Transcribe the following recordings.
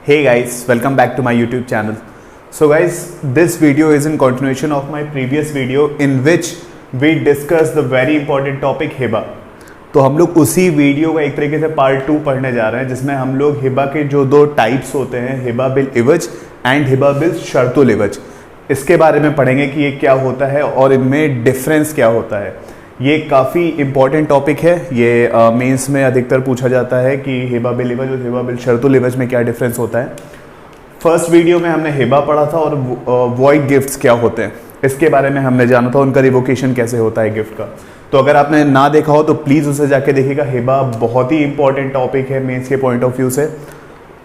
Hey guys, welcome back to my YouTube channel. So guys, this video is in continuation of my previous video in which we discussed the very important topic Hiba. तो हम लोग उसी video का एक तरीके से part 2 पढ़ने जा रहे हैं जिसमें हम लोग हिबा के जो दो टाइप्स होते हैं, हिबा बिल इवज एंड हिबा बिल शर्तुल इवज, इसके बारे में पढ़ेंगे कि ये क्या होता है और इनमें डिफरेंस क्या होता है. ये काफ़ी इम्पॉर्टेंट टॉपिक है. ये मेंस में अधिकतर पूछा जाता है कि हिबा बिल इवज और हिबा बिल शर्तुल इवज में क्या डिफरेंस होता है. फर्स्ट वीडियो में हमने हिबा पढ़ा था और वॉइड गिफ्ट्स क्या होते हैं इसके बारे में हमने जाना था, उनका रिवोकेशन कैसे होता है गिफ्ट का. तो अगर आपने ना देखा हो तो प्लीज़ उसे जाके देखिएगा. हिबा बहुत ही इंपॉर्टेंट टॉपिक है मेंस के पॉइंट ऑफ व्यू से.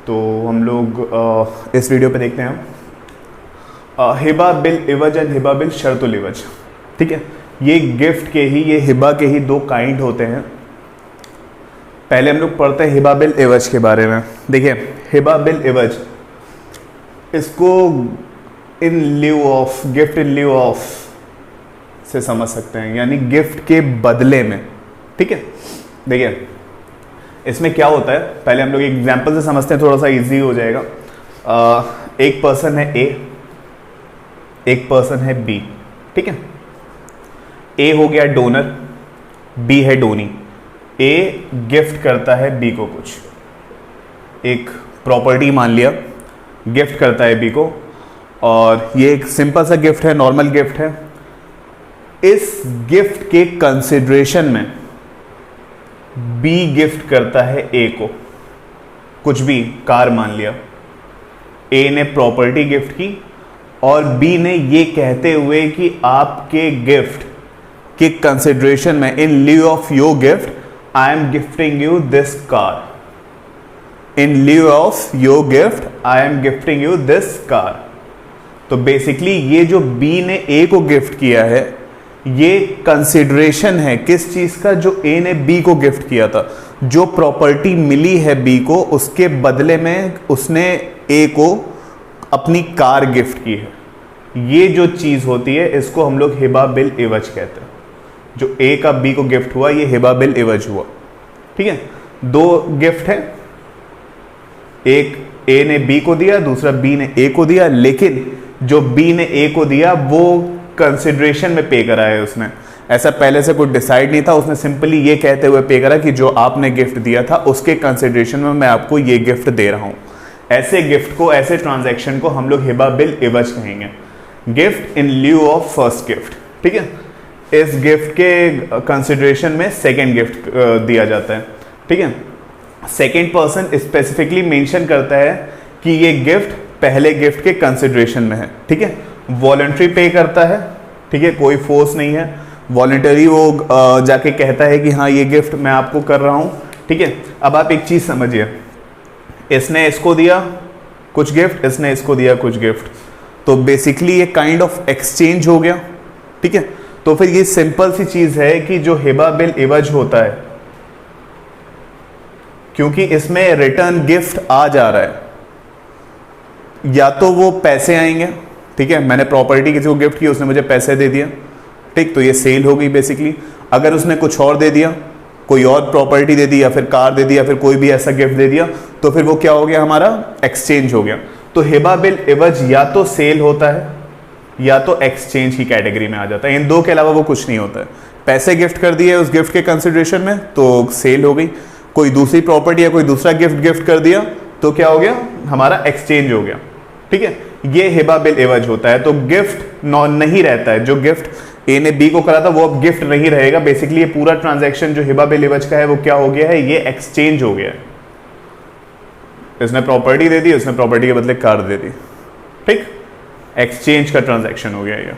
तो हम लोग इस वीडियो पे देखते हैं हिबा बिल इवज एंड हिबा बिल शर्तुल इवज. ठीक है, ये गिफ्ट के ही, ये हिबा के ही दो काइंड होते हैं. पहले हम लोग पढ़ते हैं हिबा बिल इवज के बारे में. देखिए, हिबा बिल इवज, इसको in lieu of, gift in lieu of से समझ सकते हैं, यानी गिफ्ट के बदले में. ठीक है, देखिए इसमें क्या होता है, पहले हम लोग एग्जाम्पल से समझते हैं, थोड़ा सा इजी हो जाएगा. एक पर्सन है ए, एक पर्सन है बी. ठीक है, ए हो गया डोनर, बी है डोनी. ए गिफ्ट करता है बी को कुछ, एक प्रॉपर्टी मान लिया, गिफ्ट करता है बी को, और ये एक सिंपल सा गिफ्ट है, नॉर्मल गिफ्ट है. इस गिफ्ट के कंसिडरेशन में बी गिफ्ट करता है ए को कुछ भी, कार मान लिया. ए ने प्रॉपर्टी गिफ्ट की और बी ने ये कहते हुए कि आपके गिफ्ट के कंसिडरेशन में, in lieu of your gift, I am gifting you this car. In lieu of your gift I am gifting you this car. तो बेसिकली ये जो बी ने ए को गिफ्ट किया है, ये कंसिडरेशन है किस चीज का, जो ए ने बी को गिफ्ट किया था. जो प्रॉपर्टी मिली है बी को, उसके बदले में उसने ए को अपनी कार गिफ्ट की है. ये जो चीज होती है इसको हम लोग हिबा बिल इवज कहते हैं. जो ए का बी को गिफ्ट हुआ, ये हिबा बिल इवज हुआ. ठीक है, दो गिफ्ट है, एक ए ने बी को दिया, दूसरा बी ने ए को दिया. लेकिन जो बी ने ए को दिया वो कंसिडरेशन में पे करा है उसने. ऐसा पहले से कुछ डिसाइड नहीं था, उसने सिंपली ये कहते हुए पे करा कि जो आपने गिफ्ट दिया था उसके कंसिडरेशन में मैं आपको ये गिफ्ट दे रहा हूं. ऐसे गिफ्ट को, ऐसे ट्रांजैक्शन को हम लोग हिबा बिल इवज कहेंगे. Gift in lieu of first gift. ठीक है, इस गिफ्ट के कंसिडरेशन में सेकेंड गिफ्ट दिया जाता है. ठीक है, सेकेंड पर्सन स्पेसिफिकली मेंशन करता है कि ये गिफ्ट पहले गिफ्ट के कंसिडरेशन में है. ठीक है, वॉलंटरी पे करता है. ठीक है, कोई फोर्स नहीं है, वॉलंटरी वो जाके कहता है कि हाँ ये गिफ्ट मैं आपको कर रहा हूँ. ठीक है, अब आप एक चीज़ समझिए, इसने इसको दिया कुछ गिफ्ट, इसने इसको दिया कुछ गिफ्ट, तो बेसिकली ये काइंड ऑफ एक्सचेंज हो गया. ठीक है, तो फिर ये सिंपल सी चीज़ है कि जो हिबा बिल इवज होता है, क्योंकि इसमें रिटर्न गिफ्ट आ जा रहा है, या तो वो पैसे आएंगे. ठीक है, मैंने प्रॉपर्टी किसी को गिफ्ट की, उसने मुझे पैसे दे दिया. ठीक, तो ये सेल हो गई बेसिकली. अगर उसने कुछ और दे दिया, कोई और प्रॉपर्टी दे दी, या फिर कार दे दी, या फिर कोई भी ऐसा गिफ्ट दे दिया, तो फिर वो क्या हो गया, हमारा एक्सचेंज हो गया. तो हिबा बिल इवज या तो सेल होता है या तो एक्सचेंज की कैटेगरी में आ जाता है. इन दो के अलावा वो कुछ नहीं होता है. पैसे गिफ्ट कर दिए उस गिफ्ट के कंसिडरेशन में तो सेल हो गई. कोई दूसरी प्रॉपर्टी या कोई दूसरा गिफ्ट कर दिया तो क्या हो गया, हमारा एक्सचेंज हो गया. ठीक है, ये हिबा बिल इवज होता है. तो गिफ्ट नहीं रहता है, जो गिफ्ट ए ने बी को करा था वो अब गिफ्ट नहीं रहेगा. बेसिकली ये पूरा ट्रांजैक्शन जो हिबा बिल इवज का है वो क्या हो गया है, ये एक्सचेंज हो गया है. इसने प्रॉपर्टी दे दी, उसने प्रॉपर्टी के बदले कार दे दी. ठीक, एक्सचेंज का ट्रांजैक्शन हो गया ये.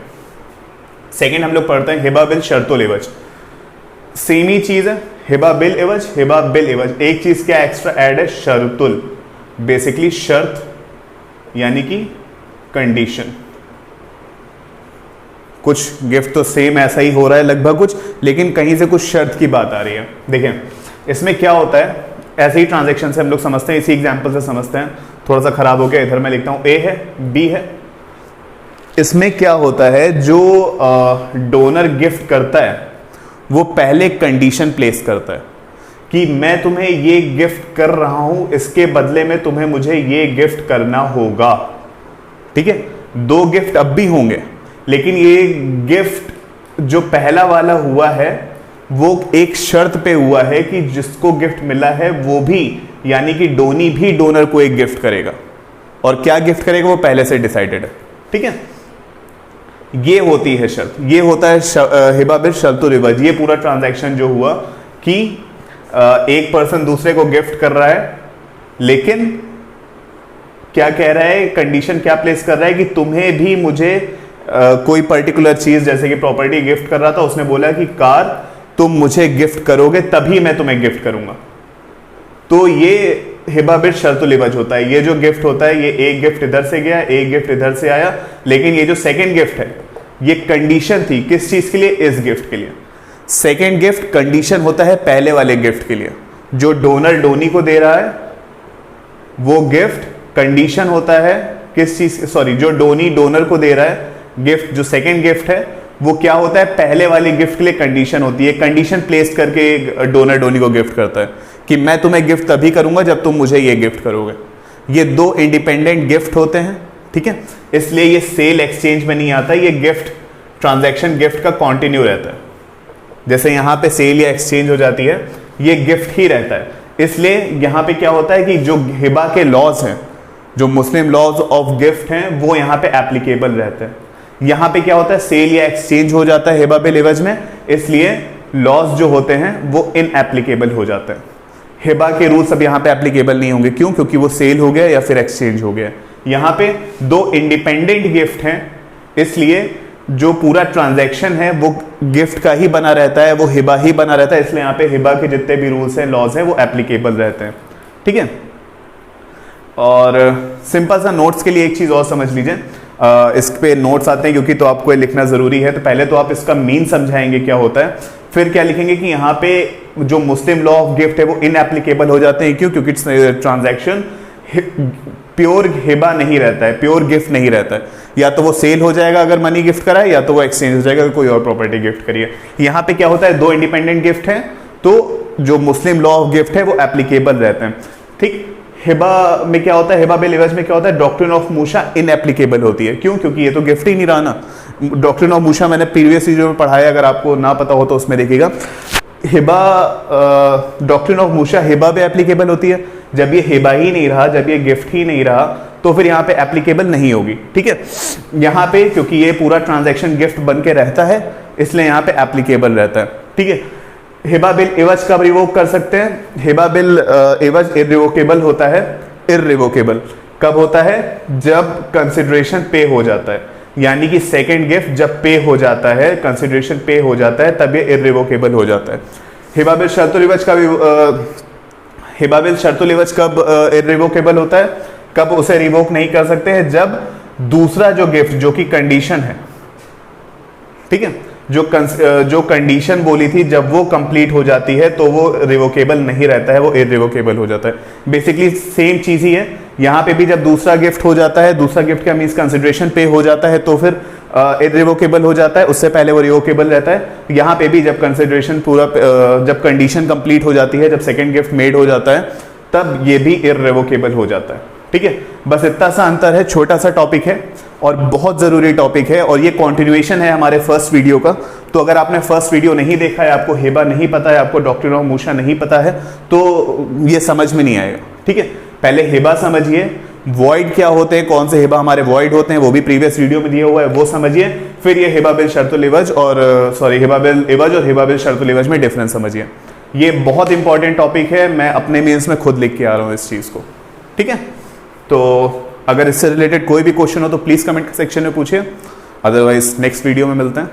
सेकेंड हम लोग पढ़ते हैं हिबा बिल शर्तुल इवज. सेम ही चीज है, हिबा बिल इवज, हिबा बिल इवज. एक चीज क्या एक्स्ट्रा ऐड है, शर्तुल. बेसिकली शर्त यानी कि कंडीशन. कुछ गिफ्ट तो सेम ऐसा ही हो रहा है लगभग कुछ, लेकिन कहीं से कुछ शर्त की बात आ रही है. देखें इसमें क्या होता है, ऐसे ही ट्रांजैक्शन से हम लोग समझते हैं, इसी एग्जांपल से समझते हैं. थोड़ा सा खराब हो गया, इधर मैं लिखता हूं ए है बी है. इसमें क्या होता है, जो डोनर गिफ्ट करता है वो पहले कंडीशन प्लेस करता है कि मैं तुम्हें ये गिफ्ट कर रहा हूं, इसके बदले में तुम्हें मुझे ये गिफ्ट करना होगा। ठीक है, 2 गिफ्ट अब भी होंगे, लेकिन ये गिफ्ट जो पहला वाला हुआ है वो एक शर्त पे हुआ है कि जिसको गिफ्ट मिला है वो भी, यानी कि डोनी भी डोनर को एक गिफ्ट करेगा, और क्या गिफ्ट करेगा वो पहले से डिसाइडेड है। ठीक है, ये होती है शर्त, ये होता है हिबा बिल शर्तुल इवज। ये पूरा ट्रांजैक्शन जो हुआ कि एक पर्सन दूसरे को गिफ्ट कर रहा है, लेकिन क्या कह रहा है, कंडीशन क्या प्लेस कर रहा है कि तुम्हें भी मुझे कोई पर्टिकुलर चीज, जैसे कि प्रॉपर्टी गिफ्ट कर रहा था, उसने बोला कि कार तुम मुझे गिफ्ट करोगे तभी मैं तुम्हें गिफ्ट करूंगा। तो ये हिबा बिल शर्तुल इवज होता है। ये जो गिफ्ट होता है, ये एक गिफ्ट इधर से गया, एक गिफ्ट इधर से आया, लेकिन ये जो सेकंड गिफ्ट है ये कंडीशन थी किस चीज के लिए, इस गिफ्ट के लिए। सेकंड गिफ्ट कंडीशन होता है पहले वाले गिफ्ट के लिए। जो डोनर डोनी को दे रहा है वो गिफ्ट कंडीशन होता है किस चीज, सॉरी, जो डोनी डोनर को दे रहा है गिफ्ट, जो सेकंड गिफ्ट है वो क्या होता है, पहले वाले गिफ्ट के लिए कंडीशन होती है। कंडीशन प्लेस करके डोनर डोनी को गिफ्ट करता है कि मैं तुम्हें गिफ्ट तभी करूंगा जब तुम मुझे ये गिफ्ट करोगे। ये 2 इंडिपेंडेंट गिफ्ट होते हैं। ठीक है, इसलिए ये सेल एक्सचेंज में नहीं आता, ये गिफ्ट ट्रांजैक्शन गिफ्ट का कंटिन्यू रहता है। जैसे यहां पे सेल या एक्सचेंज हो जाती है, ये गिफ्ट ही रहता है। इसलिए यहां पे क्या होता है कि जो हिबा के लॉज हैं, जो मुस्लिम लॉज ऑफ गिफ्ट हैं, वो यहां पे एप्लीकेबल रहते हैं। यहां पे क्या होता है, सेल या एक्सचेंज हो जाता है हिबा बिल इवज में, इसलिए लॉज जो होते हैं वो इनएप्लीकेबल हो जाते हैं। हिबा के रूल्स अब यहां पे एप्लीकेबल नहीं होंगे। क्यों? क्योंकि वो सेल हो गया या फिर एक्सचेंज हो गया। यहां पे 2 इंडिपेंडेंट गिफ्ट हैं, इसलिए जो पूरा ट्रांजैक्शन है वो गिफ्ट का ही बना रहता है, वो हिबा ही बना रहता है। इसलिए यहां पे हिबा के जितने भी रूल्स हैं, लॉज हैं, वो एप्लीकेबल रहते हैं। ठीक है, और सिंपल सा नोट्स के लिए एक चीज और समझ लीजिए, इस पे नोट्स आते हैं क्योंकि तो आपको ये लिखना जरूरी है। तो पहले तो आप इसका मीन समझाएंगे क्या होता है, फिर क्या लिखेंगे कि यहाँ पे जो मुस्लिम लॉ ऑफ गिफ्ट है वो इनएप्लीकेबल हो जाते हैं। क्यों? क्योंकि ट्रांजैक्शन प्योर हिबा नहीं रहता है, प्योर गिफ्ट नहीं रहता है। या तो वो सेल हो जाएगा अगर मनी गिफ्ट कराए, या तो वो एक्सचेंज हो जाएगा अगर कोई और प्रॉपर्टी गिफ्ट करिए। यहाँ पे क्या होता है, 2 इंडिपेंडेंट गिफ्ट हैं, तो जो मुस्लिम लॉ ऑफ गिफ्ट है वो एप्लीकेबल रहते हैं। ठीक, हिबा में क्या होता है, हिबा बिल इवज में क्या होता है, डॉक्ट्रिन ऑफ मूसा इनएप्लीकेबल होती है। क्यों? क्योंकि ये तो गिफ्ट ही नहीं रहा ना। डॉक्ट्रिन ऑफ मूसा मैंने प्रीवियस वीडियो में पढ़ाया, अगर आपको ना पता हो तो उसमें देखिएगा। हिबा, डॉक्ट्रिन ऑफ मूसा हिबा भी एप्लीकेबल होती है। जब ये हिबा ही नहीं रहा, जब ये गिफ्ट ही नहीं रहा, तो फिर यहाँ पे एप्लीकेबल नहीं होगी। ठीक है, यहाँ पे क्योंकि ये पूरा ट्रांजैक्शन गिफ्ट बन के रहता है, इसलिए यहाँ पे एप्लीकेबल रहता है। ठीक है, हिबा बिल इवज कब रिवोक कर सकते हैं? हिबा बिल इवज इररिवोकेबल होता है। इररिवोकेबल कब होता है? जब कंसिडरेशन पे हो जाता है, यानी कि सेकंड गिफ्ट जब पे हो जाता है, कंसिडरेशन पे हो जाता है, तब ये इररिवोकेबल हो जाता है। हिबा बिल शर्तुल इवज का हिबा बिल शर्तुल इवज कब इररिवोकेबल होता है? कब उसे रिवोक नहीं कर सकते हैं? जब दूसरा जो गिफ्ट, जो कि कंडीशन है, ठीक है, जो कंडीशन बोली थी, जब वो कंप्लीट हो जाती है तो वो रिवोकेबल नहीं रहता है, वो इररिवोकेबल हो जाता है। बेसिकली सेम चीज ही है यहाँ पे भी। जब दूसरा गिफ्ट हो जाता है, दूसरा गिफ्ट का मींस कंसिडरेशन पे हो जाता है, तो फिर इररिवोकेबल हो जाता है। उससे पहले वो रिवोकेबल रहता है। यहाँ पे भी जब कंसिडरेशन पूरा, जब कंडीशन कंप्लीट हो जाती है, जब सेकेंड गिफ्ट मेड हो जाता है, तब ये भी इररिवोकेबल हो जाता है। ठीक है, बस इतना सा अंतर है, छोटा सा टॉपिक है और बहुत जरूरी टॉपिक है, और ये कंटिन्यूएशन है हमारे फर्स्ट वीडियो का। तो अगर आपने फर्स्ट वीडियो नहीं देखा है, आपको हिबा नहीं पता है, आपको डॉक्ट्रिन ऑफ मूसा नहीं पता है, तो ये समझ में नहीं आएगा। ठीक है, पहले हिबा समझिए, वॉइड क्या होते हैं, कौन से हिबा हमारे वॉइड होते हैं, वो भी प्रीवियस वीडियो में दिया हुआ है, वो समझिए। फिर ये हिबा बिल शर्तुल इवज और हिबा बिल इवज और हिबा बिल शर्तुल इवज में डिफरेंस समझिए। ये बहुत इंपॉर्टेंट टॉपिक है, मैं अपने मीन्स में खुद लिख के आ रहा हूँ इस चीज को। ठीक है, तो अगर इससे रिलेटेड कोई भी क्वेश्चन हो तो प्लीज कमेंट सेक्शन में पूछिए, अदरवाइज नेक्स्ट वीडियो में मिलते हैं।